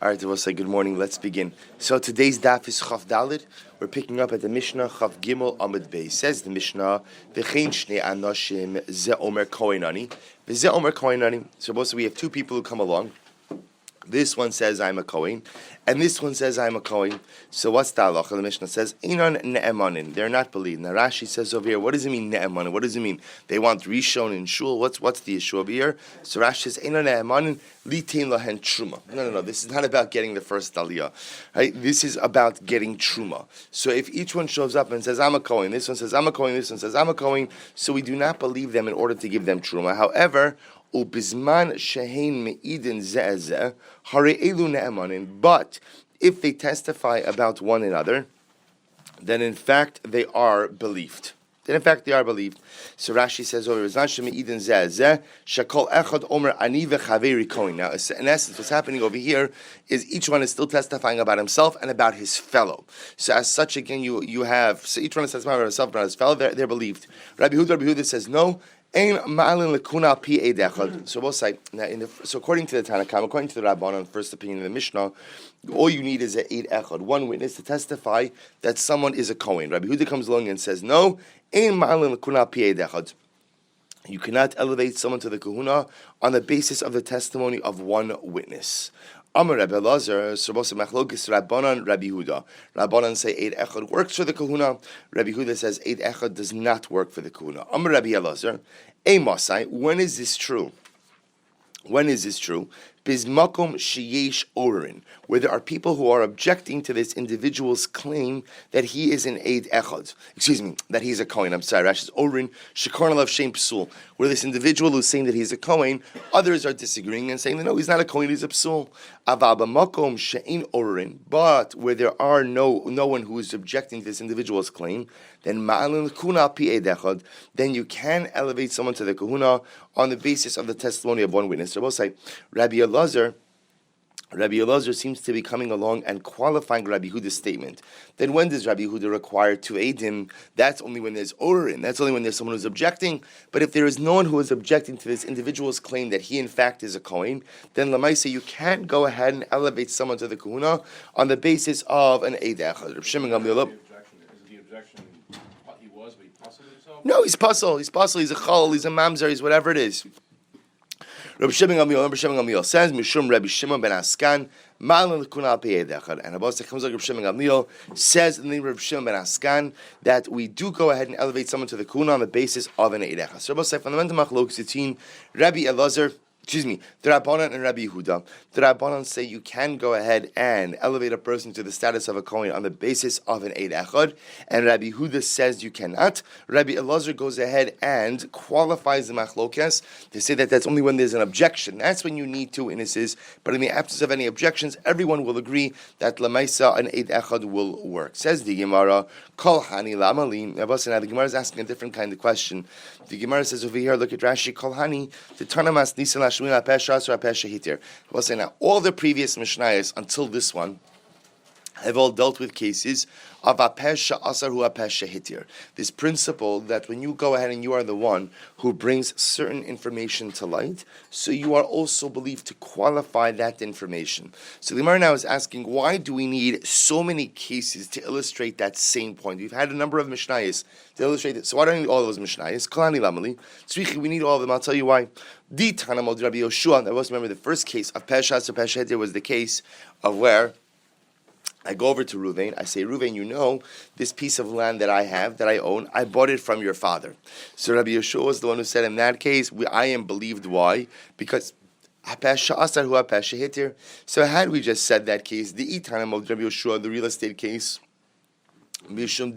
All right, we'll say good morning. Let's begin. So today's daf is Chaf Dalid. We're picking up at the Mishnah Chaf Gimel Amud Bey. Says the Mishnah, "V'chein shnei anashim ze omer kohenani, v'ze omer kohenani." So mostly we have two people who come along. This one says I'm a Kohen, and this one says I'm a Kohen. So what's the halacha? The Mishnah says Einon ne'emanin. They're not believed. Now Rashi says over here, what does it mean ne'emanin? What does it mean? They want rishon in shul. What's the issue over here? So Rashi says Einon ne'emanin litein lahen truma. No. This is not about getting the first aliyah. Right? This is about getting truma. So if each one shows up and says I'm a Kohen, this one says I'm a Kohen, this one says I'm a Kohen. So we do not believe them in order to give them truma. However, ubizman shehein meidin ze'ezeh hare elu ne'emanin. But if they testify about one another, then in fact they are believed. So Rashi says over Now, in essence, what's happening over here is each one is still testifying about himself and about his fellow. So as such, again, you have, so each one is testifying about himself and about his fellow, they're believed. Rabbi Huda says no. So we'll say now. So according to the Tanakh, according to the Rabbanan, first opinion of the Mishnah, all you need is a eid echad, one witness to testify that someone is a Kohen. Rabbi Huda comes along and says, no, you cannot elevate someone to the kahuna on the basis of the testimony of one witness. Amar Rabbi Elazar, Sarbosa Machlokes Rabbanan, Rabbi Huda. Rabbanan say Eid Echad works for the kahuna. Rabbi Huda says Eid Echad does not work for the kahuna. Amar Rabbi Elazar, Masai. When is this true? Bizmakom sheyesh orin, where there are people who are objecting to this individual's claim that he is an Eid Echad. That he's a Kohen. I'm sorry, Rashi says orin shekarn alav shem psul, where this individual who's saying that he's a Kohen, others are disagreeing and saying that no, he's not a Kohen, he's a psul. Aval b'makom she'ein orin, but where there are no one who is objecting to this individual's claim, then ma'alin kuna pi Eid Echad, then you can elevate someone to the kahuna on the basis of the testimony of one witness. So we'll say Rabbi Elazar seems to be coming along and qualifying Rabbi Huda's statement. Then when does Rabbi Huda require two eidim? That's only when there's orin. That's only when there's someone who's objecting. But if there is no one who is objecting to this individual's claim that he in fact is a Kohen, then Lamaisa, you can't go ahead and elevate someone to the kahuna on the basis of an Eid Echad. Is the objection he was, but he puzzled himself? No, he's puzzled. He's a chol. He's a mamzer. He's whatever it is. Rabbi Shimon Gamliel says, Mishum Rabbi Shimon ben Askan, Ma'alin l'kuna p'yei dechad. And Rabbi Shimon Gamliel says in the name of Rabbi Shimon ben Askan that we do go ahead and elevate someone to the kuna on the basis of an eid echad. So Rabbi say fundamental machlokes between Rabbi Elazar, the Rabbanan and Rabbi Yehuda. The Rabbanan say you can go ahead and elevate a person to the status of a Kohen on the basis of an Eid Echad, and Rabbi Yehuda says you cannot. Rabbi Elazar goes ahead and qualifies the machlokes to say that that's only when there's an objection. That's when you need two witnesses, but in the absence of any objections, everyone will agree that Lamaisa an Eid Echad will work. Says the Gemara, Kol Hani Lamalim. Now the Gemara is asking a different kind of question. The Gemara says over here, look at Rashi, Kol Hani, the Tanamas Nisan well, now, all the previous Mishnayos until this one have all dealt with cases of apesha asar hu apesha hitir. This principle that when you go ahead and you are the one who brings certain information to light, so you are also believed to qualify that information. So the Gemara now is asking, why do we need so many cases to illustrate that same point? We've had a number of Mishnayos to illustrate it. So why do we need all of those Mishnayos? Kalani lamali. Tzrichi, we need all of them. I'll tell you why. Di Tanamod Rabbi Yoshua. I always remember the first case of pesha asar pesha hitir was the case of where I go over to Ruvain, I say, Ruvain, you know, this piece of land that I have, that I own, I bought it from your father. So Rabbi Yeshua was the one who said, in that case, I am believed. Why? Because so had we just said that case, the Itanam of Rabbi Yeshua, the real estate case, because in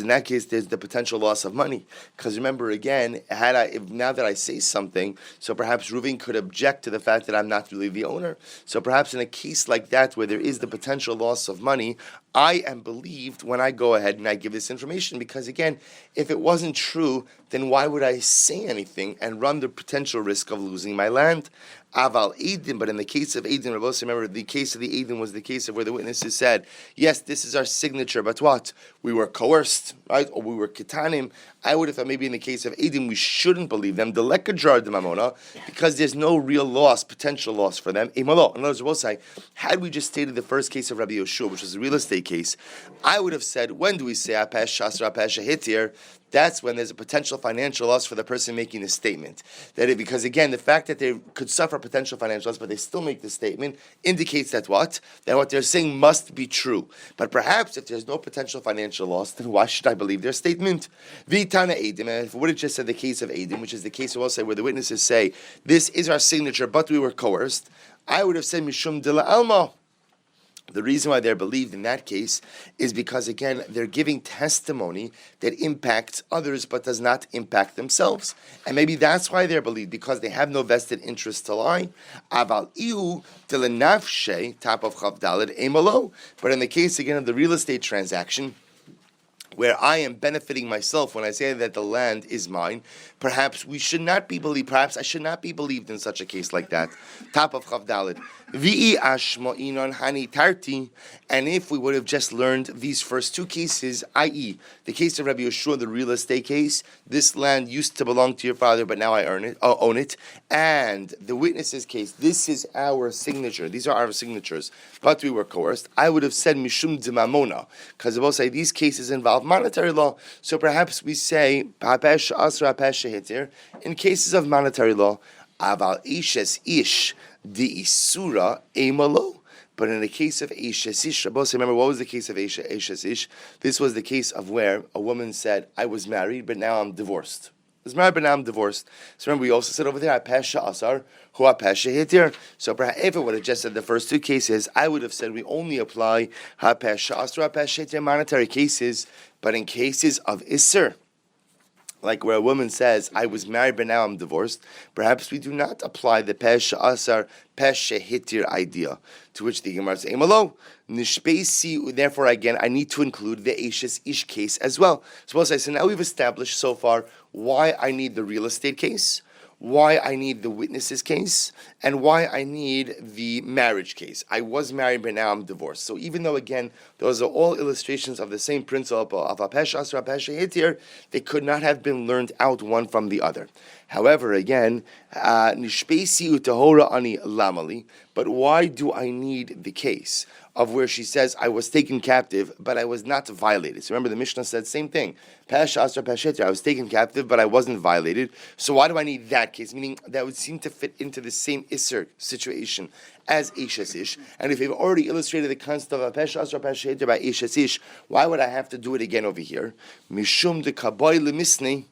that case there's the potential loss of money. Because remember again, now that I say something, so perhaps Reuven could object to the fact that I'm not really the owner. So perhaps in a case like that where there is the potential loss of money, I am believed when I go ahead and I give this information, because again, if it wasn't true, then why would I say anything and run the potential risk of losing my land? Aval Eidim, but in the case of Eidim, remember the case of the Eidim was the case of where the witnesses said, yes, this is our signature, but what? We were coerced, right? Or we were ketanim. I would have thought maybe in the case of Edim we shouldn't believe them, the lekajar de mamona, because there's no real loss, potential loss for them. Imalo. In other words, we'll say, had we just stated the first case of Rabbi Yoshua, which was a real estate case, I would have said, when do we say apesh shasra apesh hitir? That's when there's a potential financial loss for the person making the statement. Because again, the fact that they could suffer potential financial loss, but they still make the statement, indicates that what? That what they're saying must be true. But perhaps if there's no potential financial loss, then why should I believe their statement? Vitana Edim, and if we would have just said the case of Edim, which is the case we'll say where the witnesses say, this is our signature, but we were coerced, I would have said Mishum de la Alma. The reason why they're believed in that case is because, again, they're giving testimony that impacts others but does not impact themselves. And maybe that's why they're believed, because they have no vested interest to lie. Aval ihu telenafshe, top of Chavdalad, emalo. But in the case, again, of the real estate transaction, where I am benefiting myself when I say that the land is mine, perhaps we should not be believed. Perhaps I should not be believed in such a case like that. Top of Chavdalid. Vi'i ashmo inon hani tarti. And if we would have just learned these first two cases, i.e., the case of Rabbi Yeshua, the real estate case, this land used to belong to your father, but now I own it. And the witness's case, this is our signature. These are our signatures, but we were coerced. I would have said mishum de mamona, because I will say these cases involve monetary law. So perhapesh we say hapesh asra hapesh hitir in cases of monetary law. Aval ishes ish di isura emalo. But in the case of Eshes Ish, remember what was the case of Eshes Ish? This was the case of where a woman said, I was married, but now I'm divorced. I was married, but now I'm divorced. So remember, we also said over there, Apesha Asar, Hu Apesha Hitir. So perhaps if it would have just said the first two cases, I would have said we only apply Apesha Asar, Apesha Hitir monetary cases, but in cases of Isser, like where a woman says, I was married, but now I'm divorced, perhaps we do not apply the Pesha Asar, Pesha Hitir idea, to which the Gemara says, Emalo, Nishpesi, therefore again, I need to include the Eshes Ish case as well. So now we've established so far why I need the real estate case, why I need the witnesses case, and why I need the marriage case. I was married, but now I'm divorced. So even though, again, those are all illustrations of the same principle of Apesh Asra, Apesh Hitir, they could not have been learned out one from the other. However, again, Nishpesi utahora ani lamali, but why do I need the case of where she says, I was taken captive, but I was not violated? So remember, the Mishnah said same thing. Pesh Asra, Pesh Hitir, I was taken captive, but I wasn't violated. So why do I need that case? Meaning that would seem to fit into the same Isser situation as Eshes Ish. And if you've already illustrated the concept of Pesh Asra, Pesh Hitir by Eshes Ish, why would I have to do it again over here? Mishum de kaboy lemisnei.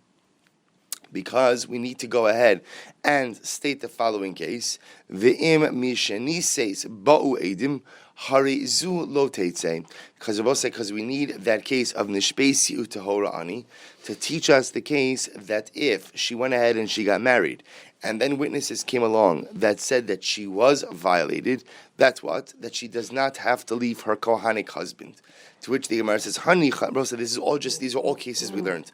Because we need to go ahead and state the following case: Ve'im misheni says ba'u edim harizu lo teitze. Because we need that case of nishpesi utahora ani to teach us the case that if she went ahead and she got married, and then witnesses came along that said that she was violated, that's what? That she does not have to leave her Kohanic husband. To which the Gemara says, these are all cases we learned.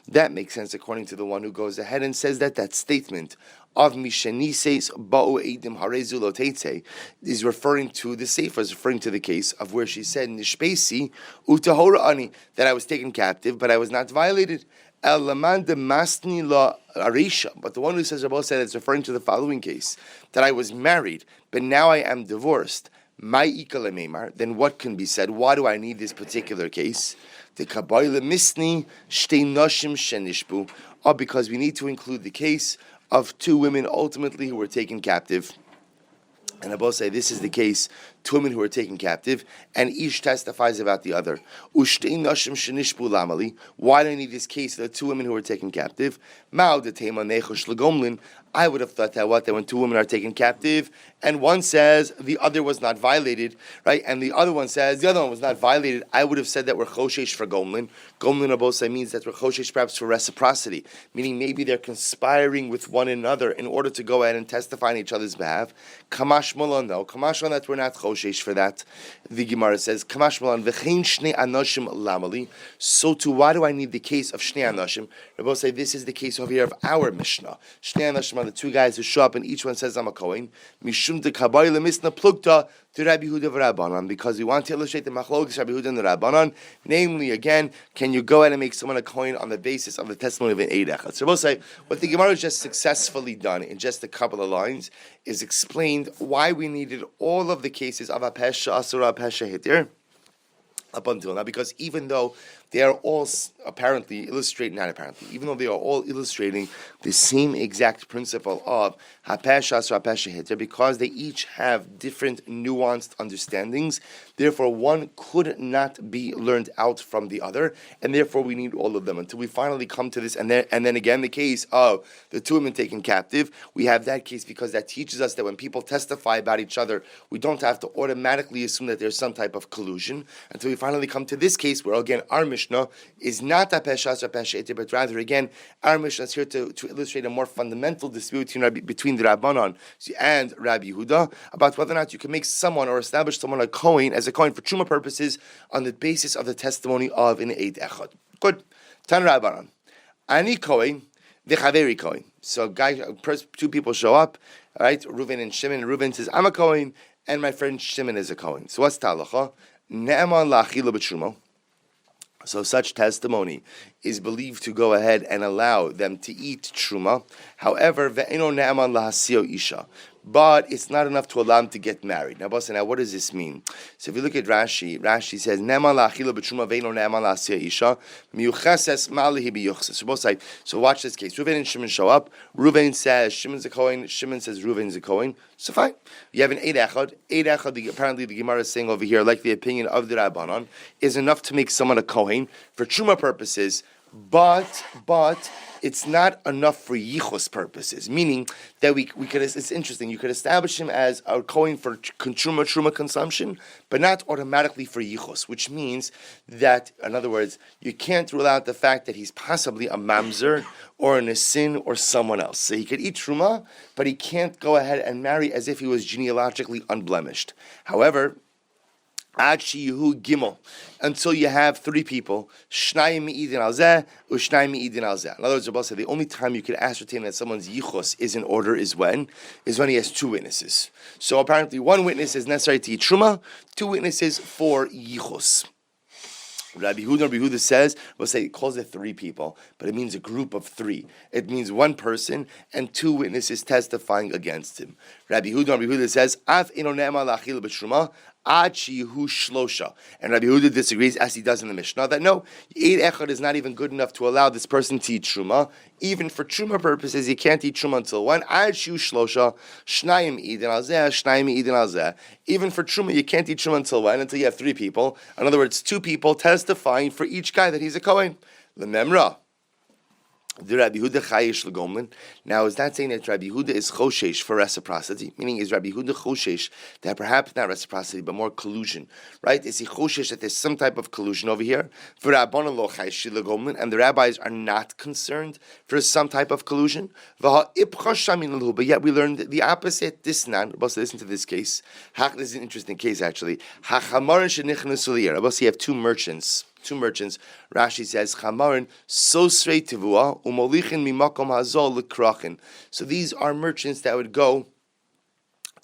That makes sense according to the one who goes ahead and says that statement of Mishanises Ba'u Eidim Harezu Lo Teitze is referring to the Sefer, is referring to the case of where she said Nishpesi Utahora Ani, that I was taken captive, but I was not violated. But the one who says Rabbi said it's referring to the following case, that I was married, but now I am divorced. Then what can be said? Why do I need this particular case? Because we need to include the case of two women ultimately who were taken captive. And Abba say this is the case, two women who were taken captive, and each testifies about the other. Why do I need this case of the two women who were taken captive? I would have thought that when two women are taken captive, and one says the other was not violated, right? And the other one says the other one was not violated, I would have said that we're choshesh for gomlin. Gomlin abosai means that we're choshesh perhaps for reciprocity, meaning maybe they're conspiring with one another in order to go ahead and testify on each other's behalf. Kamash malon, no. Kamash malon that we're not choshesh for that. The Gemara says, Kamash malon v'chein shnei anoshim lamali. So too, why do I need the case of shnei anoshim? Rabbi say this is the case over here of our Mishnah. Shnei anoshim are the two guys who show up and each one says I'm a Kohen. Mishum mishum de kabayla misna plugta to Rabbi Yehuda v'Rabbanan, because we want to illustrate the machlokes Rabbi Yehuda and the Rabbanan. Namely, again, can you go ahead and make someone a kohen on the basis of the testimony of an eid echad? So we'll say what the Gemara has just successfully done in just a couple of lines is explained why we needed all of the cases of apesha asura apesha hitir up until now, because even though they are all apparently illustrating, not apparently, even though they are all illustrating the same exact principle of hapesha asra hapesha hitter, because they each have different nuanced understandings, therefore one could not be learned out from the other, and therefore we need all of them until we finally come to this. And then again, the case of the two women taken captive, we have that case because that teaches us that when people testify about each other, we don't have to automatically assume that there's some type of collusion until we finally come to this case where, again, our Mishnah is not apesha apesha, but rather, again, our Mishnah is here to illustrate a more fundamental dispute between the Rabbanon and Rabbi Yehuda about whether or not you can make someone or establish someone a kohen as a kohen for truma purposes on the basis of the testimony of an eid echad. Good. Tan Rabbanon. Ani kohen, v'chaveri kohen. So, two people show up, right? Reuven and Shimon. Reuven says, "I'm a kohen, and my friend Shimon is a kohen." So, what's talacha? Ne'eman la'achila b'trumo. So such testimony is believed to go ahead and allow them to eat truma. However, ve'eno ne'eman lahasio isha. But it's not enough to allow them to get married. Now, what does this mean? So if you look at Rashi says, ne'eman la'achila b'truma ve'eno ne'eman lahasio isha, miyucheses ma'alihi b'yuchses. So watch this case. Reuven and Shimon show up. Reuven says Shimon's a kohen. Shimon says Reuven's a kohen. So fine. You have an eid echad. Eid echad, apparently the Gemara is saying over here, like the opinion of the Rabbanon, is enough to make someone a kohen for truma purposes, but it's not enough for yichus purposes. Meaning that we could. It's interesting. You could establish him as a kohen for truma consumption, but not automatically for yichus. Which means that, in other words, you can't rule out the fact that he's possibly a mamzer or an asin or someone else. So he could eat truma, but he can't go ahead and marry as if he was genealogically unblemished. However, Ad Shiyu Gimel, until you have three people, Shnayim Me'idin al Zeh, Ushnayim Me'idin al Zeh. In other words, Rabbi said the only time you can ascertain that someone's yichus is in order is when he has two witnesses. So apparently, one witness is necessary to eat truma, two witnesses for yichus. Rabbi Yehuda says, calls it three people, but it means a group of three. It means one person and two witnesses testifying against him. Rabbi Yehuda says, Af eno ne'ema la'achil b'truma, ad shehu shlosha. And Rabbi Yehuda disagrees, as he does in the Mishnah, that no, eid echad is not even good enough to allow this person to eat truma. Even for truma purposes, he can't eat truma until when? Ad shehu shlosha, shnayim idin al zeh, shnayim idin al zeh. Even for truma, you can't eat truma until when? Until you have three people. In other words, two people testifying for each guy that he's a kohen. Lememra. The Rabbi Yehuda chayish legomlin. Now, is that saying that Rabbi Yehuda is choshesh for reciprocity? Meaning, is Rabbi Yehuda choshesh that perhaps not reciprocity, but more collusion? Right? Is he choshesh that there's some type of collusion over here? For Rabbanan lo chayish legomlin, and the rabbis are not concerned for some type of collusion. But yet we learned the opposite. This nan. Listen to this case. This is an interesting case actually. You have two merchants. Rashi says, Chamarin, sosrei tivua, umolichin mimakom hazol l'krachin. So these are merchants that would go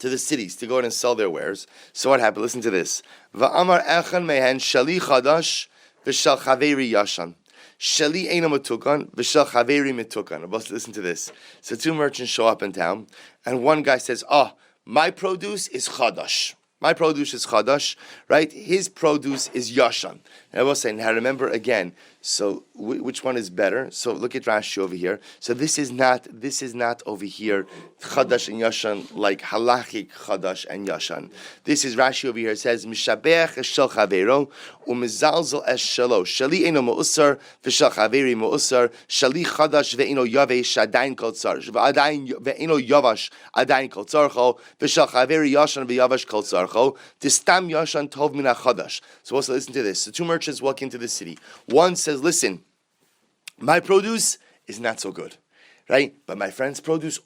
to the cities to go out and sell their wares. So what happened? Listen to this. Va'amar echan mehen shali chadash v'shal chaveri yashan. Shali eina metukan v'shal chaveri metukan. Listen to this. So two merchants show up in town, and one guy says, my produce is chadash. My produce is chadash, right? His produce is yashan. And I will say, now remember again, so which one is better? So look at Rashi over here. So this is not over here chadash and yashan like halachic chadash and yashan. This is Rashi over here. It says mishabeach es shel chavero umizalzel es shelo shali eno meusar v'shel chaveri meusar shali chadash ve'eno yavesh adayin kol tzar ve'eno yavash adayin kol tzarcho v'shel chaveri yashan ve'yavash kol tzarcho tistam yashan tov min chadash. So also listen to this. So two merchants walk into the city. One says, listen, my produce is not so good, right? But my friend's produce,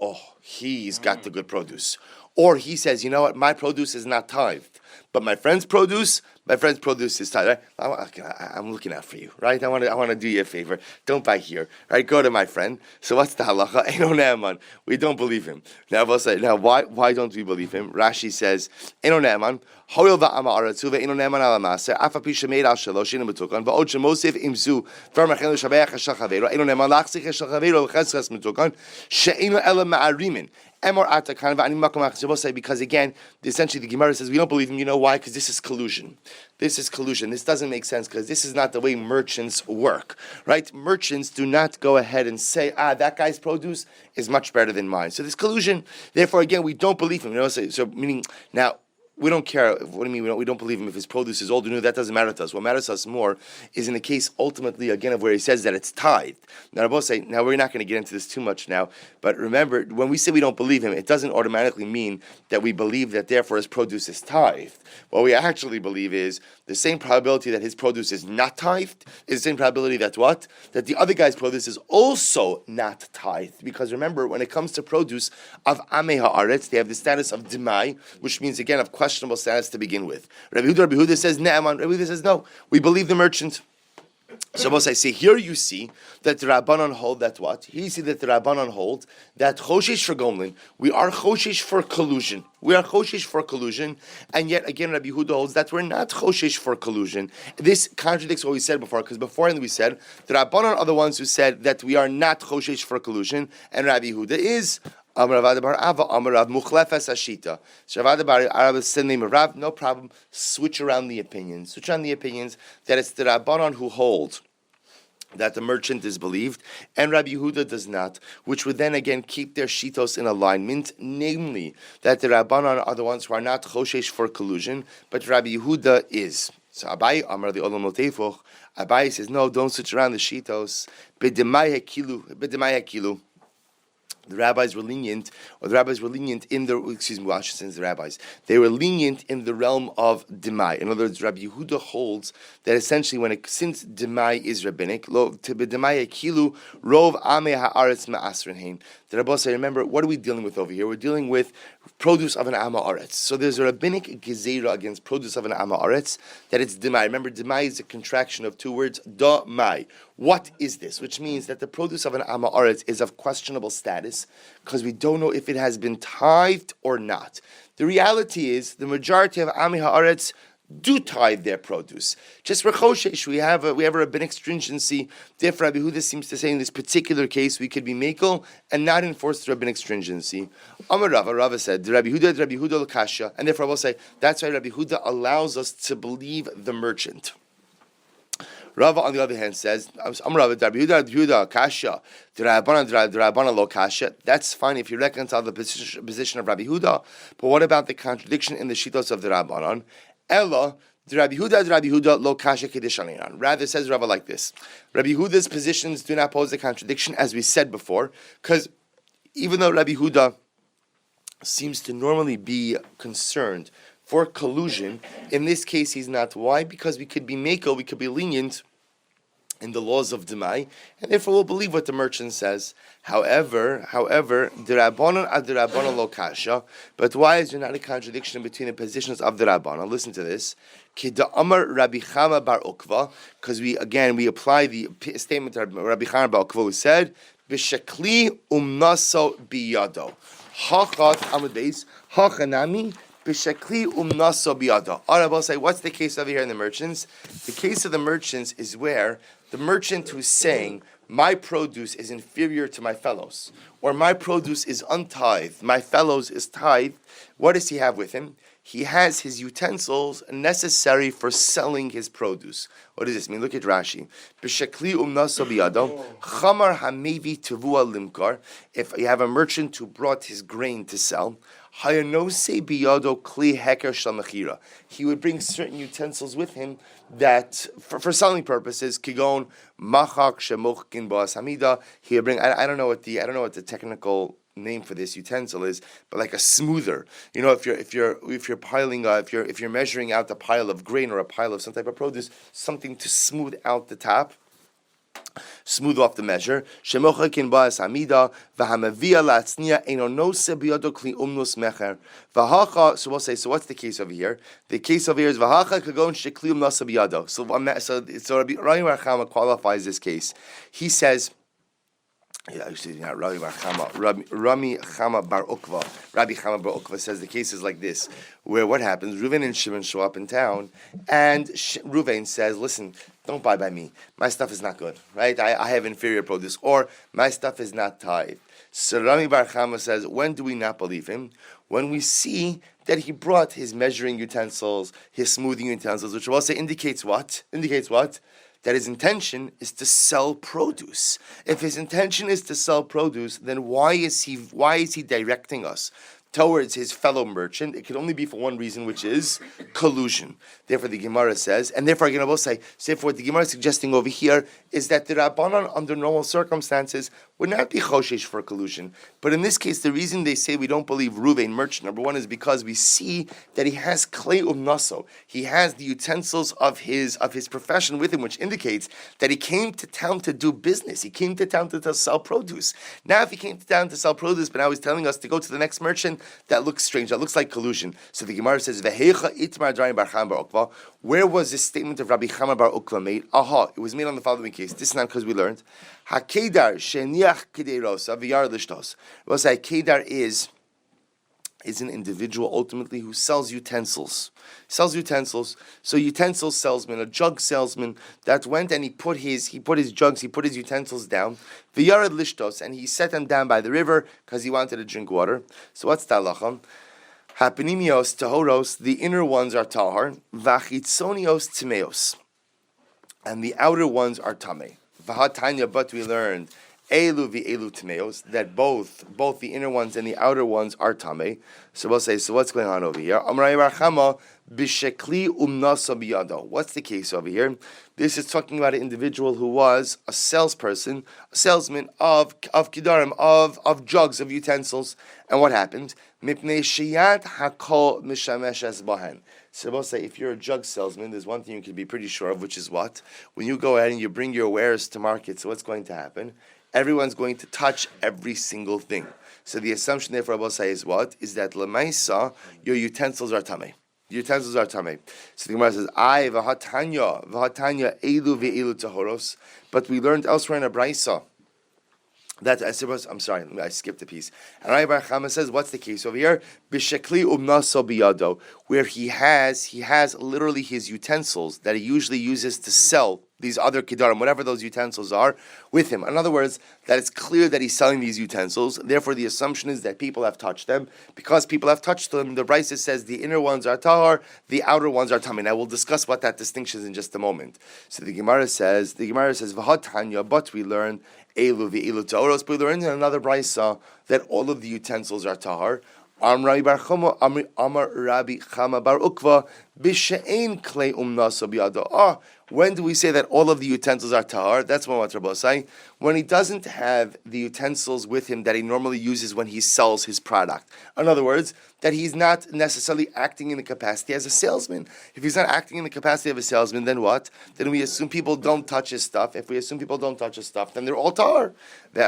he's got the good produce. Or he says, you know what, my produce is not tithed, but my friend's produce is tithed. Right? I'm looking out for you, right? I want to do you a favor. Don't buy here, right? Go to my friend. So what's the halacha? Eino ne'eman. We don't believe him. Now we'll say, why don't we believe him? Rashi says, Eino ne'eman. Hoyol va'ama aratzu ve'eino ne'eman ala maser. Afa pi shemeir al shelo sheinu metukan. Va'od shemosif imzu. V'armachenu shabeach hashal chaveiro. Eino ne'eman lachzik hashal chaveiro v'chesches metukan. She'eino ela ma'arimin. Because again, essentially the Gemara says we don't believe him. You know why? Because this is collusion. This doesn't make sense because this is not the way merchants work, right? Merchants do not go ahead and say, that guy's produce is much better than mine. So this collusion. Therefore, again, we don't believe him. So meaning now. We don't care. What do you mean? We don't believe him if his produce is old or new. That doesn't matter to us. What matters to us more is in the case, ultimately, again, of where he says that it's tithed. Now, we're not going to get into this too much now, but remember, when we say we don't believe him, it doesn't automatically mean that we believe that therefore his produce is tithed. What we actually believe is the same probability that his produce is not tithed is the same probability that what? That the other guy's produce is also not tithed. Because remember, when it comes to produce of Amei Haaretz, they have the status of Dimai, which means, again, of questionable status to begin with. Rabbi Huda says, Ne'aman. Rabbi Huda says, no, we believe the merchant. So both I say, here you see that the Rabbanon hold that what? Here you see that the Rabbanon hold that Choshesh for Gomlin, we are Choshesh for collusion. We are Choshesh for collusion, and yet again Rabbi Huda holds that we're not Choshesh for collusion. This contradicts what we said before, because beforehand we said the Rabbanon are the ones who said that we are not Choshesh for collusion, and Rabbi Huda is Amar Rav Bar Ava, Amar Rav Muchlefes Ashita. So Rav Bar Ava is the name of Rav, no problem. Switch around the opinions. That it's the Rabbanon who hold that the merchant is believed, and Rabbi Yehuda does not, which would then again keep their shitos in alignment, namely that the Rabbanon are the ones who are not choshesh for collusion, but Rabbi Yehuda is. So Abai Amar the Olam Lotefoch, Abai says, no, don't switch around the shitos. B'demai hakilu. The rabbis were lenient in the, I should say the rabbis. They were lenient in the realm of Demai. In other words, Rabbi Yehuda holds that essentially since Demai is rabbinic, to be Demai Akilu, Rov Ame Haaretz Ma'asrin. The Rabbi say, remember, what are we dealing with over here? We're dealing with produce of an Amma Aretz. So there's a rabbinic gezerah against produce of an Amma Aretz, that it's Demai. Remember, Demai is a contraction of two words, Da Mai. What is this? Which means that the produce of an Amma Aretz is of questionable status, because we don't know if it has been tithed or not. The reality is, the majority of Ami Haaretz do tithe their produce. Just for Choshesh, we have a rabbinic stringency. Therefore, Rabbi Huda seems to say in this particular case, we could be mekel and not enforce the rabbinic stringency. Amar Rava said, Rabbi Huda l'kasha, and therefore I will say, that's why Rabbi Huda allows us to believe the merchant. Rava, on the other hand, says, Rabbi Huda kasha, Rabbanan lo kasha. That's fine if you reconcile the position of Rabbi Huda, but what about the contradiction in the shitos of the Rabbanan? Ella, Rabbi Huda lo kasha kedeshaninan. Rather, says Rava like this: Rabbi Huda's positions do not pose a contradiction, as we said before, because even though Rabbi Huda seems to normally be concerned for collusion, in this case he's not. Why? Because we could be mekel, we could be lenient in the laws of Demai, and therefore we'll believe what the merchant says. However, the Rabbanon lo kasha. But why is there not a contradiction between the positions of the Rabbanon? Listen to this. Kida Amar Rabbi Chama bar Ukva, because we apply the statement of Rabbi Chama bar Ukva, who said, "B'shekli umnaso biyado." Hachat Amud Beis Hachanami. B'shekli umnaso biyado. I will say, what's the case over here in the merchants? The case of the merchants is where the merchant who's saying, my produce is inferior to my fellows, or my produce is untithed, my fellows is tithed, what does he have with him? He has his utensils necessary for selling his produce. What does this mean? Look at Rashi. B'shekli umnaso biyado, chamar hamevi tevua limkar. If you have a merchant who brought his grain to sell, hayanose biyado kli heker shel mechira. He would bring certain utensils with him that, for selling purposes, kigon machak shemochkin ba'as hamida. He would bring. I don't know what the technical name for this utensil is, but like a smoother. You know, if you're piling, if you're measuring out a pile of grain or a pile of some type of produce, something to smooth out the top. smooth off the measure. Shemochakin ba'as hamida v'hamavia latznia eno nose biyado kli umnus mecher v'hacha. So we'll say. So what's the case over here? The case over here is v'hacha kagon shekli umnus biyado. So Rabbi Bar Chama qualifies this case. He says. Yeah, actually, yeah, Rabbi Chama Bar Ukva says the case is like this, where what happens? Reuven and Shimon show up in town, and Reuven says, "Listen, don't buy by me. My stuff is not good, right? I have inferior produce, or my stuff is not tithe." So Rabbi Bar Chama says, when do we not believe him? When we see that he brought his measuring utensils, his smoothing utensils, which will also indicates what? That his intention is to sell produce. If his intention is to sell produce, then why is he directing us towards his fellow merchant? It can only be for one reason, which is collusion. Therefore, the Gemara says, and therefore, again, I will say, what the Gemara is suggesting over here is that the Rabbanan, under normal circumstances, would not be choshesh for collusion. But in this case, the reason they say we don't believe Reuven merchant, number one, is because we see that he has klei umnaso. He has the utensils of his profession with him, which indicates that he came to town to do business. He came to town to sell produce. Now, if he came to town to sell produce, but now he's telling us to go to the next merchant, that looks strange. That looks like collusion. So the Gemara says, "Vehecha itmar Bar Chama Bar Ukva." Where was this statement of Rabbi Chama Bar Ukva made? It was made on the following case. This is not because we learned. Hakedar sheniach kideirosa v'yar lishtos. We'll say kedar is an individual ultimately who sells utensils. So utensil salesman, a jug salesman that went and he put his utensils down, v'yarad lishtos, and he set them down by the river because he wanted to drink water. So what's the halacha? Hapinimios tahoros, the inner ones are tahar, vachitzonios timeos, and the outer ones are tameh. V'hatanya, but we learned elu v'elu timeos, that both the inner ones and the outer ones are tameh. So we'll say, so what's going on over here? Amrei Bar Chama b'shekli umnasa biyado. What's the case over here? This is talking about an individual who was a salesman of kidarim, of jugs, of utensils. And what happened? Mipnei sheyat hakol mishamesh es bahen. So we'll say, if you're a jug salesman, there's one thing you can be pretty sure of, which is what? When you go ahead and you bring your wares to market, so what's going to happen? Everyone's going to touch every single thing. So the assumption therefore, I will say, is what? Is that lemaisa, your utensils are tameh. Utensils are tameh. So the Gemara says, "I v'hatanya elu ve'elu tahoros." But we learned elsewhere in a brayso that I'm sorry, I skipped a piece. And Rabbi Bar Chama says, what's the case over here? B'shekli umnaso biyado, where he has literally his utensils that he usually uses to sell these other kidarim, whatever those utensils are, with him. In other words, that it's clear that he's selling these utensils. Therefore, the assumption is that people have touched them. Because people have touched them, the Brisa says the inner ones are tahar, the outer ones are tamei. Now, we'll discuss what that distinction is in just a moment. So the Gemara says, "V'hatanya," but we learn elu v'elu tahoros. But we learn in another Brisa that all of the utensils are tahar. Amar Rabbi Chama Bar Ukva b'she'ein klei umnasa biyado. When do we say that all of the utensils are tahar? That's what Rabbi say. When he doesn't have the utensils with him that he normally uses when he sells his product. In other words, that he's not necessarily acting in the capacity as a salesman. If he's not acting in the capacity of a salesman, then what? Then we assume people don't touch his stuff. If we assume people don't touch his stuff, then they're all tahar. So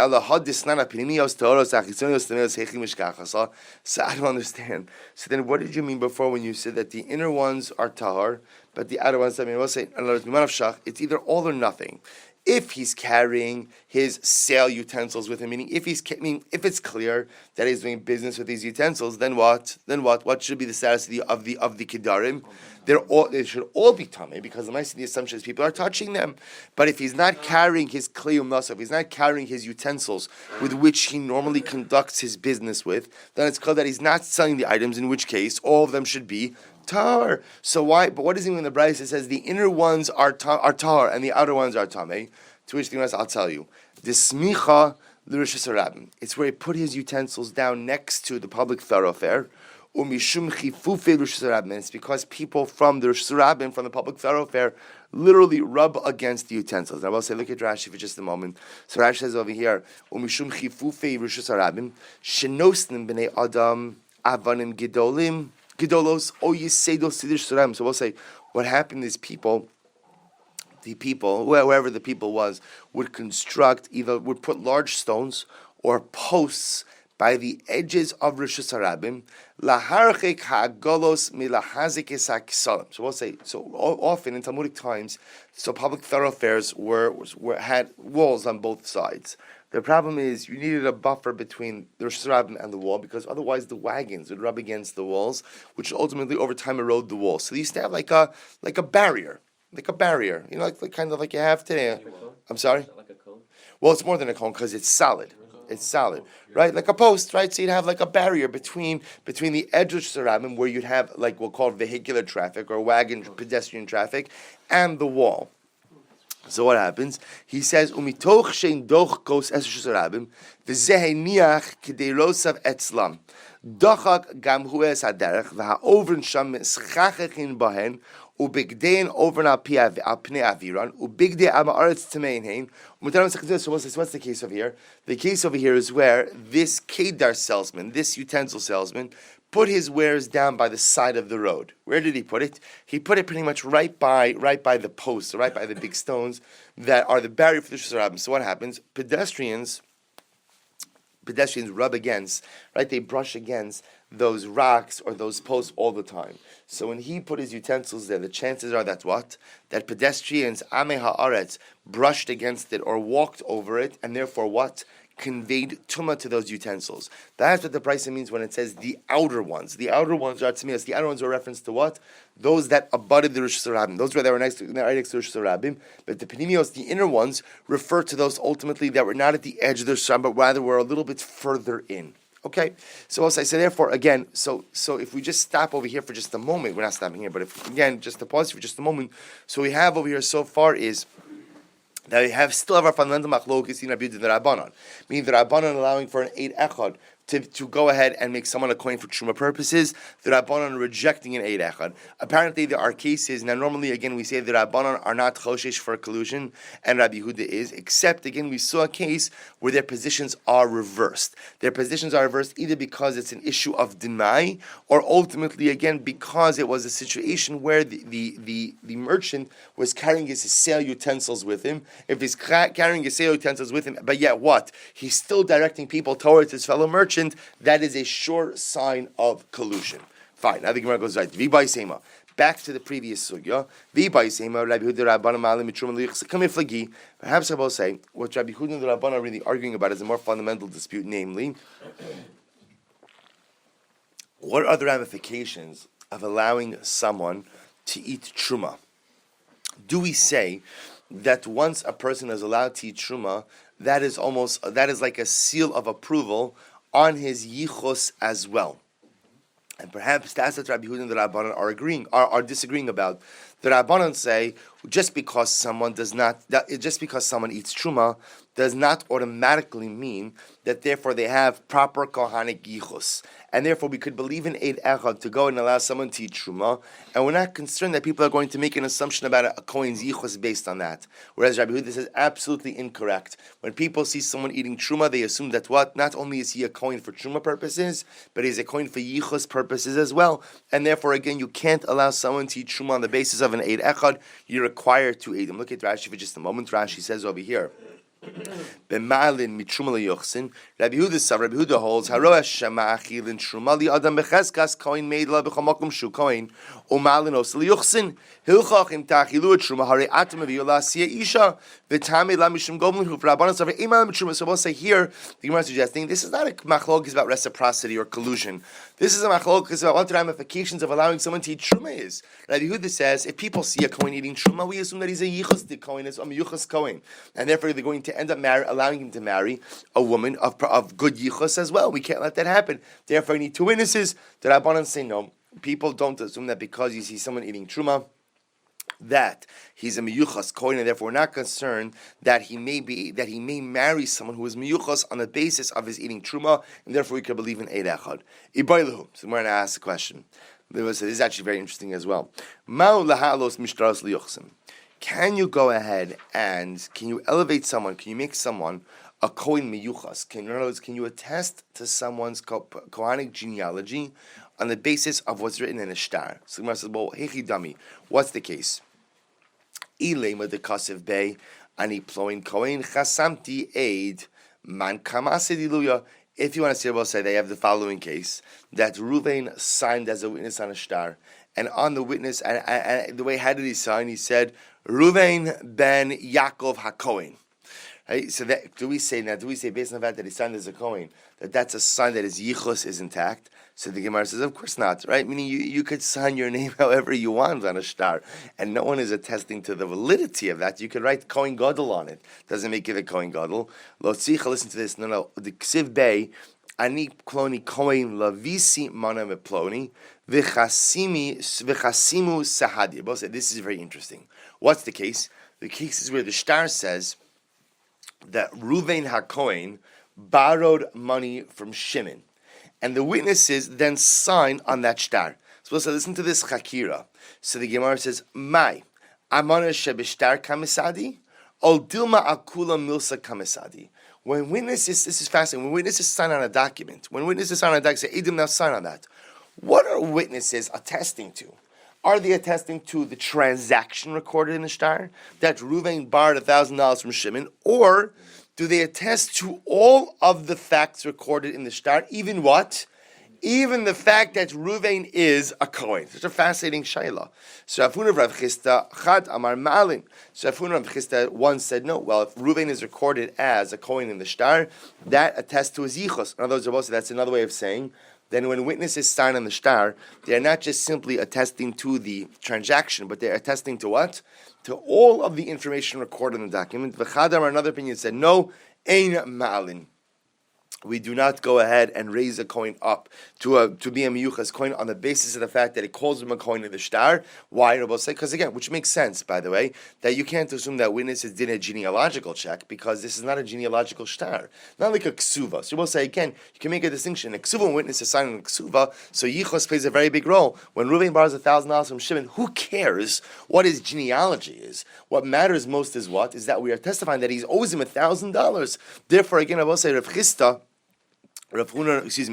I don't understand. So then what did you mean before when you said that the inner ones are tahar, but the outer ones, we'll say, it's either all or nothing. If he's carrying his sale utensils with him, meaning if it's clear that he's doing business with these utensils, then what? What should be the status of the kidarim? They should all be tamei, because the assumption is people are touching them. But if he's not carrying his kliyum nasov, if he's not carrying his utensils with which he normally conducts his business with, then it's called that he's not selling the items, in which case all of them should be tar. So why? But what does it mean when the Brisa says the inner ones are tar and the outer ones are tamei? To which the Gemara says, I'll tell you, the smicha l'rishus harabim. It's where he put his utensils down next to the public thoroughfare. Umishum chifufe l'rishus harabim. It's because people from the rishus harabim, from the public thoroughfare, literally rub against the utensils. Now I will say, look at Rashi for just a moment. So Rashi says over here, umishum chifufe l'rishus harabim shenosnim b'nei adam avanim gedolim. Gedolos o yisedos sidish suram. So we'll say, what happened is people the people, wherever the people was, would put large stones or posts by the edges of Rosh Hashanah, laharchik ha'golos milahazikis ha'kisalim. So we'll say, so often in Talmudic times, so public thoroughfares had walls on both sides. The problem is you needed a buffer between the Rosh Hashanah and the wall, because otherwise the wagons would rub against the walls, which ultimately over time erode the wall. So they used to have like a barrier. Like a barrier, like kind of like you have today. I'm sorry? Like a cone? Well, it's more than a cone because it's solid. It's solid, right? Like a post, right? So you'd have like a barrier between the edge of Sarabim, where you'd have like we'll call vehicular traffic or wagon pedestrian traffic, and the wall. So what happens? He says, "Umitoch shein doch kos esh Sarabim v'zeheniach k'deirosav etzlam dochak gam hu es haderech v'haovren sham schachachin bahen." Ubigdein over al pnei aviran, ubigdei amaretz tamein hein. So what's the case over here? The case over here is where this kedar salesman, this utensil salesman, put his wares down by the side of the road. Where did he put it? He put it pretty much right by the posts, right by the big stones that are the barrier for the Shusarabim. So what happens? Pedestrians rub against, right? They brush against those rocks or those posts all the time. So when he put his utensils there, the chances are that pedestrians, Amei Haaretz, brushed against it or walked over it, and therefore what? Conveyed tumah to those utensils. That's what the Brisa means when it says the outer ones. The outer ones are tzmias. The outer ones are a reference to what? Those that abutted the Rosh Hashanah. Those were right next to Rosh Hashanah. But the Pnimios, the inner ones, refer to those ultimately that were not at the edge of the Rosh Hashanah, but rather were a little bit further in. Okay, so as I say, therefore, again, so if we just stop over here for just a moment, we're not stopping here, but if again, just to pause for just a moment, so we have over here so far is that we still have our fundamental machlokes in Rabbi Yehuda and the Rabbanon, meaning the Rabbanon allowing for an 8 echad to go ahead and make someone a coin for truma purposes, the Rabbanon rejecting an 8 echad. Apparently there are cases, now normally again we say the Rabbanon are not choshesh for collusion, and Rabbi Yehuda is, except again we saw a case where their positions are reversed. Their positions are reversed either because it's an issue of deny, or ultimately again because it was a situation where the merchant was carrying his sale utensils with him. If he's carrying his sale utensils with him, but yet what? He's still directing people towards his fellow merchant, that is a sure sign of collusion. Fine. Now the Gemara goes right. V'bai seima. Back to the previous sugya. V'bai seima. Rabbi Yehuda Rabbanan Ma'alim Mitrum Lichs. Come here, flagi. Perhaps I will say what Rabbi Yehuda and the Rabbanan are really arguing about is a more fundamental dispute, namely, what are the ramifications of allowing someone to eat truma? Do we say that once a person is allowed to eat truma, that is like a seal of approval on his yichus as well? And perhaps that's what Rabbi Yehuda and the Rabbanan are disagreeing about. The Rabbanan say just because someone eats truma does not automatically mean that therefore they have proper kohanic yichus, and therefore we could believe in Eid Echad to go and allow someone to eat truma, and we're not concerned that people are going to make an assumption about a kohen's yichus based on that. Whereas Rabbi Yehuda says absolutely incorrect. When people see someone eating truma, they assume that what? Not only is he a kohen for truma purposes, but he's a kohen for yichus purposes as well, and therefore again you can't allow someone to eat truma on the basis of an Eid Echad. You're required to eat them. Look at Rashi for just a moment. Rashi says over here, B'ma'alin mitruma liyochsin. Rabbi Yehuda holds haroa shema achilin truma li adam becheskas koin made la b'chamakum shu koin u'ma'alin os liyochsin hilchach im tachilu truma hare atam v'yola siya isha v'tamei la mishum gomlin hu v'rabbanan savar imal mitruma. So we'll say here the Gemara is suggesting this is not a machlokes about reciprocity or collusion. This is a machlokes about what the ramifications of allowing someone to eat truma is. Rabbi Yehuda says if people see a kohen eating truma, we assume that he's a yichus kohen, is a yuchas kohen, and therefore they're going to end up allowing him to marry a woman of good yichus as well. We can't let that happen. Therefore, we need 2 witnesses. The Rabbanan say no. People don't assume that because you see someone eating truma, that he's a miyuchas kohen, and therefore we're not concerned that he may marry someone who is miyuchas on the basis of his eating truma, and therefore we can believe in Eid Echad. Ibaylahu. So we're going to ask the question. This is actually very interesting as well. Ma'u lahalos mishtaros liyuchsim. Can you go ahead and can you elevate someone? Can you make someone a kohen miyuchas? In other words, can you attest to someone's kohanic genealogy on the basis of what's written in a shtar? So the Gemara says, well, hechi dami. What's the case? Ilema de Kasev Bay, Ani Ploin Kohen Chasamti Aid Man Kamasidiluya. If you want to see about say they have the following case that Ruvain signed as a witness on a star, and on the witness and the way how did he sign? He said Ruvain ben Yaakov HaKohen. Right? So that do we say based on the fact that he signed as a Kohen that that's a sign that his yichus is intact? So the Gemara says, of course not, right? Meaning you could sign your name however you want on a star, and no one is attesting to the validity of that. You could write Kohen Gadol on it. Doesn't make it a Kohen Gadol. Lo tzicha, listen to this. No. The Ksiv Bey, ani kloni Kohen lavisi mana meploni v'chasimu sahadi. Both say this is very interesting. What's the case? The case is where the star says that Ruvain HaKohen borrowed money from Shimon. And the witnesses then sign on that shtar. So listen to this chakira. So the Gemara says, "Mai amana shebishtar kamisadi, ol dilma akula milsa kamisadi." When witnesses, this is fascinating. When witnesses sign on a document, say, "Edim, now sign on that." What are witnesses attesting to? Are they attesting to the transaction recorded in the shtar that Ruvain borrowed $1,000 from Shimon, or do they attest to all of the facts recorded in the shtar, even what? Even the fact that Ruvain is a Kohen. Such a fascinating shayla. So Afuna Rav Chisda Chad Amar Ma'alin. So Afuna Rav Chisda once said, no, well, if Ruvain is recorded as a Kohen in the shtar, that attests to his yichus. In other words, that's another way of saying, then when witnesses sign on the shtar, they are not just simply attesting to the transaction, but they're attesting to what? To all of the information recorded in the document. V'chadam, another opinion said, no, ein ma'alin. We do not go ahead and raise a coin up to be a miyuchas coin on the basis of the fact that it calls him a coin in the shtar. Why? Because again, which makes sense, by the way, that you can't assume that witnesses did a genealogical check because this is not a genealogical shtar. Not like a Kesuvos. So we'll say again, you can make a distinction. A Kesuva witness is signing a Kesuva, so yichus plays a very big role. When Ruvain borrows $1,000 from Shimon, who cares what his genealogy is? What matters most is what? Is that we are testifying that he owes him $1,000. Therefore, again, I will say Rav Chisda, Rav Chisda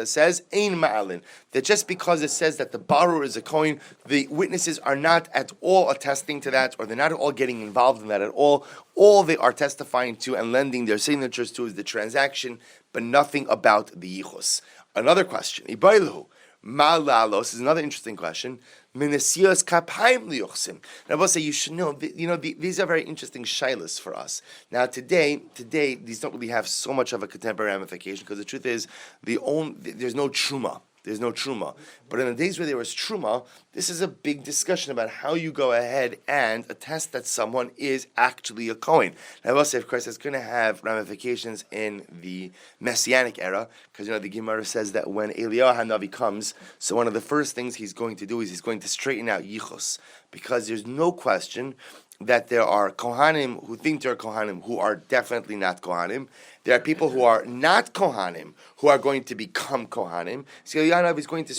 says, Ein ma'alin, that just because it says that the borrower is a coin, the witnesses are not at all attesting to that, or they're not at all getting involved in that at all. All they are testifying to and lending their signatures to is the transaction, but nothing about the yichus. Another question, Ibailu, Ma'lalos is another interesting question. Menesias kapayim liyuchsim. And I will say you should know. These are very interesting shilas for us. Now today these don't really have so much of a contemporary ramification because the truth is there's no truma. There's no truma. But in the days where there was truma, this is a big discussion about how you go ahead and attest that someone is actually a Kohen. And I will say, of course, it's going to have ramifications in the Messianic era, because the Gemara says that when Eliyahu HaNavi comes, so one of the first things he's going to do is he's going to straighten out yichus, because there's no question that there are Kohanim who think they're Kohanim who are definitely not Kohanim. There are people who are not Kohanim who are going to become Kohanim. So Eliyahu is going to,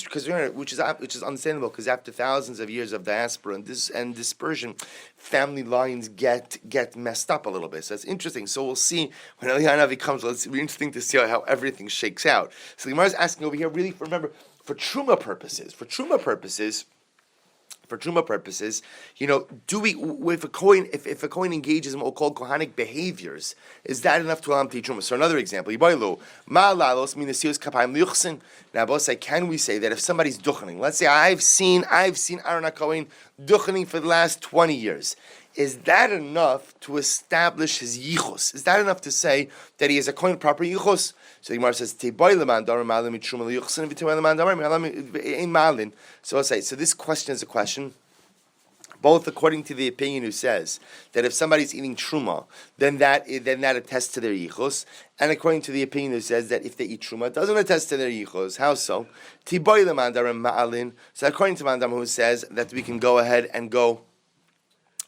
which is understandable, because after thousands of years of diaspora and dispersion, family lines get messed up a little bit. So it's interesting. So we'll see when Eliyahu comes. It's really interesting to see how everything shakes out. So the Gemara is asking over here, really, remember, for truma purposes, do we, if a Kohen engages in what we call Kohanic behaviors, is that enough to allow him to eat truma? So another example, now both say, can we say that if somebody's duchening, let's say I've seen Aaron HaKohen duchening for the last 20 years, is that enough to establish his yichus? Is that enough to say that he has a Kohen proper yichus? So the Gemara says, so I'll say, so this question is a question, both according to the opinion who says that if somebody's eating truma, then that attests to their yichus, and according to the opinion who says that if they eat truma, it doesn't attest to their yichus. How so? So according to Mandam who says that we can go ahead and go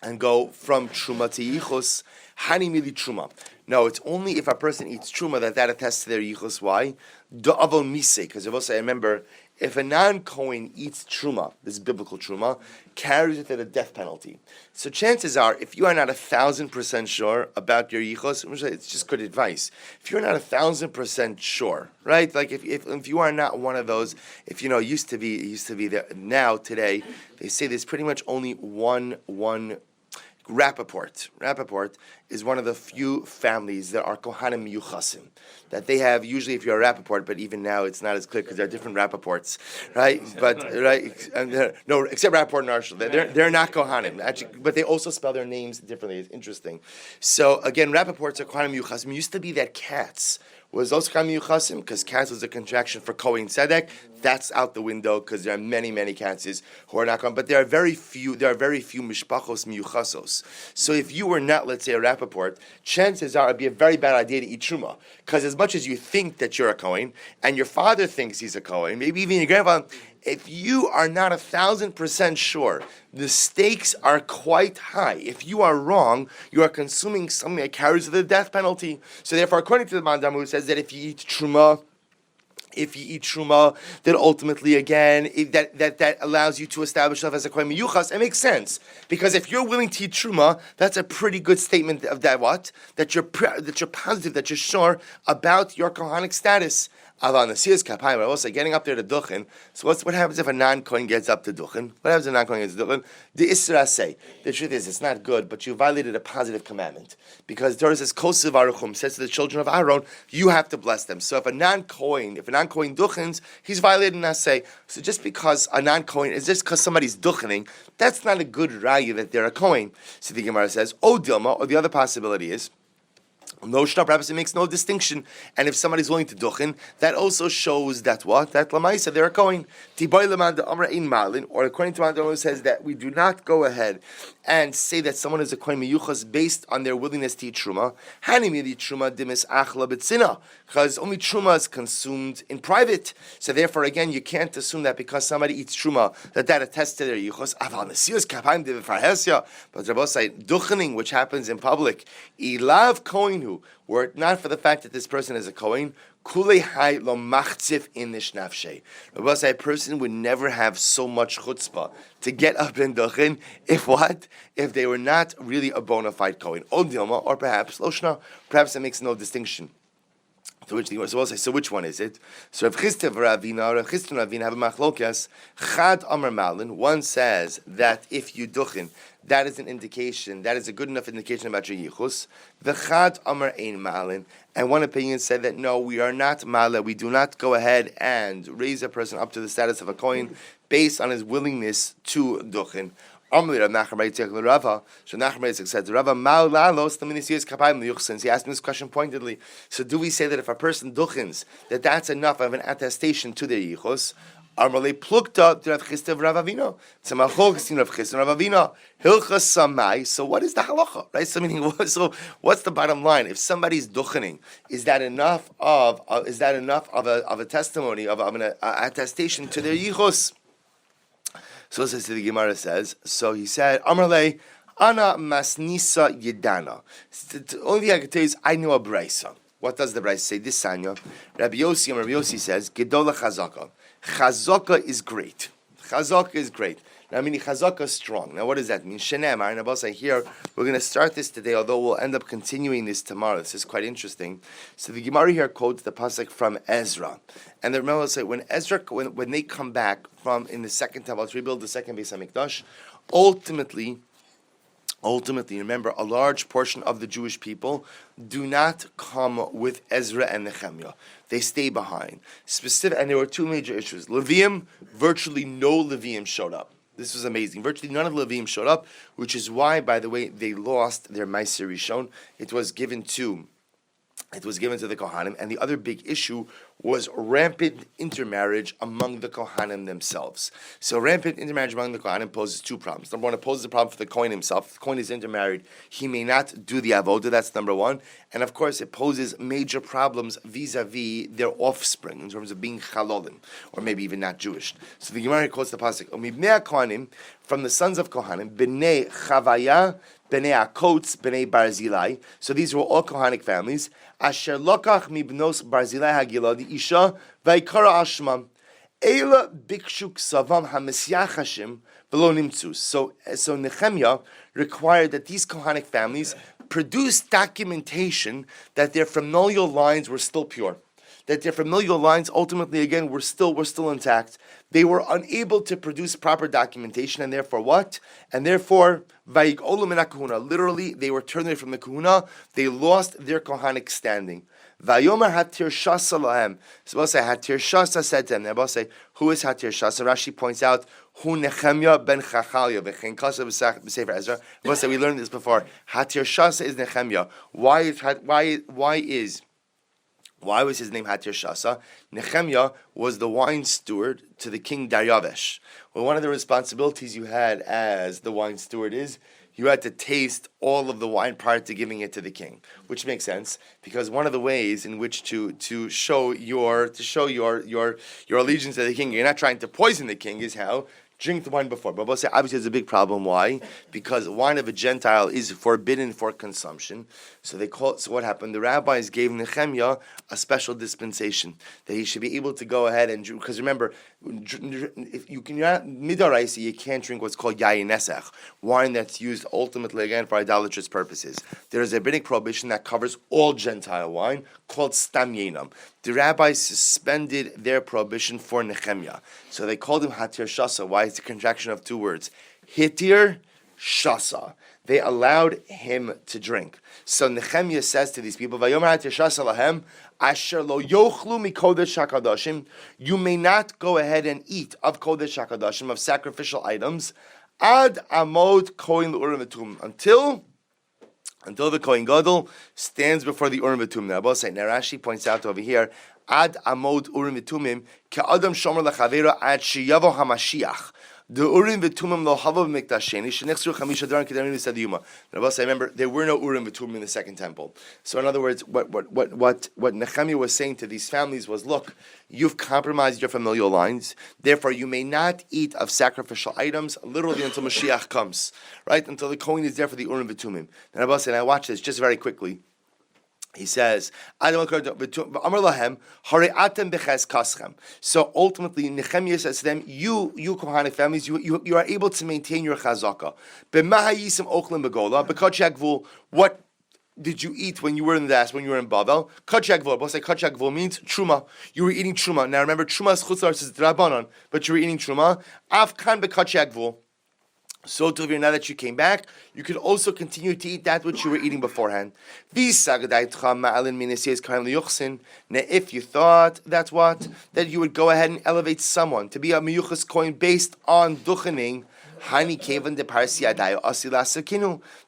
from truma to yichus, hani mili truma. No, it's only if a person eats truma that attests to their yichus. Why? Do'avol mise, because I remember if a non-Kohen eats truma, this biblical truma, carries with it a death penalty. So chances are, if you are not 1,000% sure about your yichus, it's just good advice. If you're not 1,000% sure, right? Like if you are not one of those, if you know, used to be there. Now today, they say there's pretty much only one. Rappaport is one of the few families that are Kohanim Yuchasim. That they have, usually if you're a Rappaport, but even now it's not as clear because there are different Rappaports, right? But, right, no, except Rappaport and Arshel. They're not Kohanim, actually, but they also spell their names differently. It's interesting. So, again, Rappaports are Kohanim Yuchasim. It used to be that Cats was also Kohanim Yuchasim, because Cats was a contraction for Kohen Tzedek. That's out the window because there are many Katzes who are not Kohen. But there are very few Mishpachos Miyuchasos. So if you were not, let's say, a Rappaport, chances are it would be a very bad idea to eat Truma. Because as much as you think that you're a Kohen, and your father thinks he's a Kohen, maybe even your grandfather, if you are not 1,000% sure, the stakes are quite high. If you are wrong, you are consuming something that carries the death penalty. So therefore, according to the Mandamu, it says that if you eat truma, then ultimately, again, that allows you to establish yourself as a kohen miyuchas. It makes sense, because if you're willing to eat truma, that's a pretty good statement of that you're positive, that you're sure about your kohanic status. Aval Nasir's Kapayim, but also getting up there to Duchen. So what happens if a non-Kohen gets up to Duchen? What happens if a non-Kohen gets to Duchen? The Isra say, the truth is, it's not good, but you violated a positive commandment. Because Torah says, Kosev Aruchum says to the children of Aaron, you have to bless them. So if a non-Kohen Duchens, he's violated Naseh. So just because a non-Kohen, is just because somebody's Duchening, that's not a good raya that they're a Kohen. So the Gemara says, O Dilma, or the other possibility is, no shna, perhaps it makes no distinction. And if somebody's willing to duchen, that also shows that what? That lamaisa, they're going. Tiboy leman de amra in malin, or according to Mandamu, who says that we do not go ahead and say that someone is a kohen miyuchas based on their willingness to eat truma. Hanimi the truma dimis achla betzina, because only truma is consumed in private. So therefore, again, you can't assume that because somebody eats truma that attests to their yichus. Aval nesiyos kapayim de v'farhesya, but Rabbi say duchening, which happens in public, ilav kohenhu, were it not for the fact that this person is a kohen, kulei hai lo machzif in nishnafshe. Rabbi say a person would never have so much chutzpah to get up and duchen if what? If they were not really a bona fide kohen. O dilma, or perhaps loshna, perhaps it makes no distinction. So which one is it? So Rav Chisda and Ravina have a machlokas. Chad Amar Malin. One says that if you duchen, that is an indication, that is a good enough indication about your yichus. The Chad Amar Ein Malin. And one opinion said that no, we are not mala. We do not go ahead and raise a person up to the status of a kohen based on his willingness to duchen. So Nachman said, he asked me this question pointedly. So do we say that if a person duchens, that's enough of an attestation to their yichus? Armale plukta to Rav Chisda of Rav Avina. So what is the halacha? Right? So what's the bottom line? If somebody's duchening, is that enough of a testimony of an attestation to their yichus? So says the Gemara says. So he said, Amarle, Ana Masnisa Yedana. The only thing I can tell you is I know a brayso. What does the brayso say? This Sanya, Rabbi Yossi says, Gedola Chazaka. Chazaka is great. Chazaka is great. Now, I mean, chazaka is strong. Now, what does that mean? Shenemar, and Abbas, here, we're going to start this today, although we'll end up continuing this tomorrow. This is quite interesting. So the Gemara here quotes the pasuk from Ezra. And the Gemara will say, when they come back from, in the second temple, to rebuild the second Beis HaMikdash, ultimately, remember, a large portion of the Jewish people do not come with Ezra and Nehemiah. They stay behind. And there were two major issues. Levium, virtually no Levium showed up. This was amazing. Virtually none of the Levium showed up, which is why, by the way, they lost their Meiser Rishon. It was given to the Kohanim, and the other big issue was rampant intermarriage among the Kohanim themselves. So rampant intermarriage among the Kohanim poses two problems. Number one, it poses a problem for the Kohen himself. If the Kohen is intermarried, he may not do the avodah, that's number one. And of course, it poses major problems vis-a-vis their offspring, in terms of being chalolim, or maybe even not Jewish. So the Gemara quotes the pasuk, Umibnei Kohanim, from the sons of Kohanim, Bnei Chavaya, Bnei Akotz, Bnei Barzilai. So these were all Kohanic families. Asher lokach mibnos Barzilai hagilad isha vaikara ashma. Eila bikshuk savam hamisyach Hashim below nimtzus. So Nehemiah required that these Kohanic families produce documentation that their familial lines were still pure, that their familial lines ultimately again were still intact. They were unable to produce proper documentation, and therefore what? And therefore, vayigolu min kahuna. Literally, they were turned away from the kahuna. They lost their Kohanic standing. Vayomer hatir shasa lahem. So we'll say hatir shasa said to them. Now we'll say, who is hatir shasa? Rashi points out, hu Nehemiah ben Chachalia v'chein kasa b'sefer Ezra. We'll say we learned this before. Hatir shasa is Nehemiah. Why was his name Hatir Shasa? Nehemiah was the wine steward to the king Daryavesh. Well, one of the responsibilities you had as the wine steward is you had to taste all of the wine prior to giving it to the king, which makes sense because one of the ways in which to show your allegiance to the king, you're not trying to poison the king, is how. Drink the wine before. But we'll say obviously there's a big problem. Why? Because wine of a Gentile is forbidden for consumption. So what happened? The rabbis gave Nehemiah a special dispensation that he should be able to go ahead and drink. Because remember, if you can midaraisa, you can't drink what's called yayin nesach, wine that's used ultimately again for idolatrous purposes. There is a rabbinic prohibition that covers all Gentile wine called stam yenam. The rabbis suspended their prohibition for Nehemiah. So they called him Hatir Shasa. Why? It's a contraction of two words. Hitir Shasa. They allowed him to drink. So Nehemiah says to these people, Vayomer Hatir Shasa lahem, Asher lo yochlu mi kodesh hakadashim. You may not go ahead and eat of kodesh hakadashim, of sacrificial items, ad amod koin l'urim v'tum, until the Kohen Gadol stands before the Urim V'Tumim. Now, Rashi points out over here, Ad Amod Urim V'Tumim, Ke'adam Shomer L'Chavero Ad Sheyavo HaMashiach. The Urim V'Tumim Lo Hava B'Mikdasheni Shenechzru Chamisha Daran Kedarim V'Sadiyuma. Now, remember, there were no Urim V'Tumim in the Second Temple. So, in other words, what Nehemiah was saying to these families was, look, you've compromised your familial lines, therefore you may not eat of sacrificial items literally until Mashiach comes, right? Until the Kohen is there for the Urim V'Tumim. And Abba said, now watch this just very quickly. He says, so ultimately Nehemiah says to them, you Kohanic families, you are able to maintain your chazaka. What did you eat when you were in when you were in Bavel? Kachagvul. But say kachagvul means truma. You were eating truma. Now remember, truma is chutzar, is drabanan, but you were eating truma. Afkan bekachagvul. So to now that you came back, you could also continue to eat that which you were eating beforehand. Now, if you thought that's what, that you would go ahead and elevate someone to be a miyuchas coin based on duchening.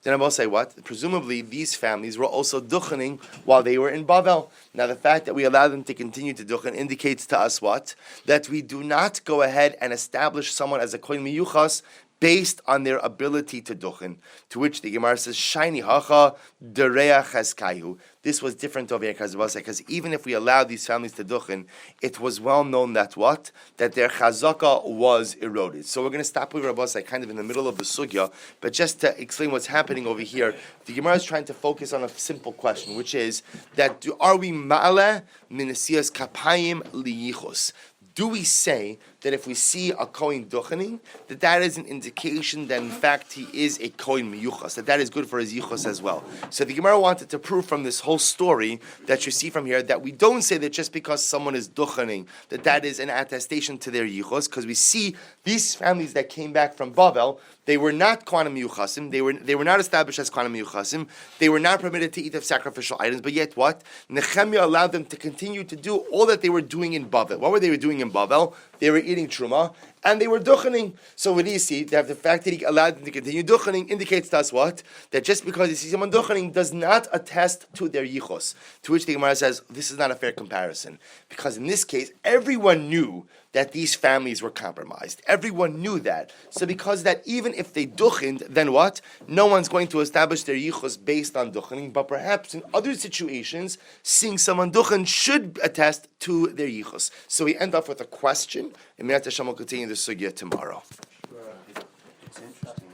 Then I will say what? Presumably these families were also duchening while they were in Bavel. Now the fact that we allow them to continue to duchen indicates to us what? That we do not go ahead and establish someone as a kohen miyuchas based on their ability to duchen. To which the Gemara says, "Shiny hacha dereach haskayu." This was different over here because even if we allowed these families to duchen, it was well known that what? That their chazaka was eroded. So we're going to stop with Rabbosai kind of in the middle of the sugya, but just to explain what's happening over here, the Gemara is trying to focus on a simple question, which is that are we ma'ale minasiyas kapayim liyichus? Do we say that if we see a kohen duchening, that is an indication that in fact he is a kohen miyuchas, that is good for his yichus as well? So the Gemara wanted to prove from this whole story that you see from here that we don't say that just because someone is duchening, that is an attestation to their yichus, because we see these families that came back from Bavel, they were not kohanim miyuchasim, they were not established as kohanim miyuchasim, they were not permitted to eat of sacrificial items, but yet what? Nehemiah allowed them to continue to do all that they were doing in Bavel. What were they doing in Bavel? They were eating truma, and they were duchening. So what do you see? That the fact that he allowed them to continue duchening indicates to us what? That just because you see someone duchening does not attest to their yichos. To which the Gemara says, this is not a fair comparison. Because in this case, everyone knew that these families were compromised. Everyone knew that. So because that even if they duchened, then what? No one's going to establish their yichos based on duchening, but perhaps in other situations, seeing someone duchen should attest to their yichos. So we end off with a question, and Me'at Hashem will continue the sugya tomorrow. It's interesting.